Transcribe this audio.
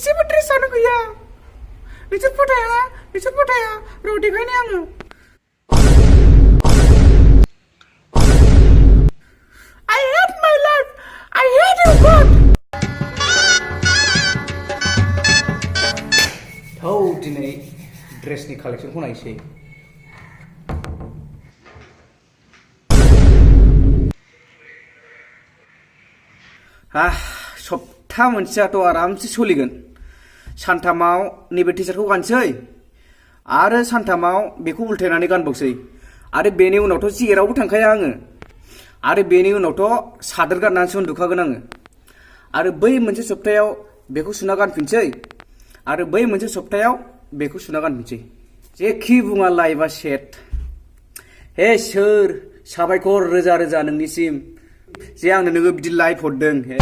मोनसेबो ड्रेसानो गैया नोंसोर फोथाया र' देखायनि आङो I hate my life I hate you God थौ दिनै ड्रेसनि कालेक्सनखौ नायसै सप्ता मोनसेयाथ' आरामसे सोलिगोन सानथामाव नैबे टी-शार्टखौ गानसै आरो सानथामाव बेखौ उल्थायनानै गानबावसै आरो बेनि उनावथ' जेरावबो थांखाया आङो आरो बेनि उनावथ' सादोर गाननानैसो उन्दुखागोन आङो आरो बै मोनसे सप्तायाव बेखौ सुना गानफिनसै आरो बै मोनसे सप्तायाव बेखौ सुना गानफिनसै जेखि बुङा लाइफआ सेट हे सोर साबायखर रोजा रोजा नोंनिसिम जे आंनो नोङो बिदि लाइफ हरदों हे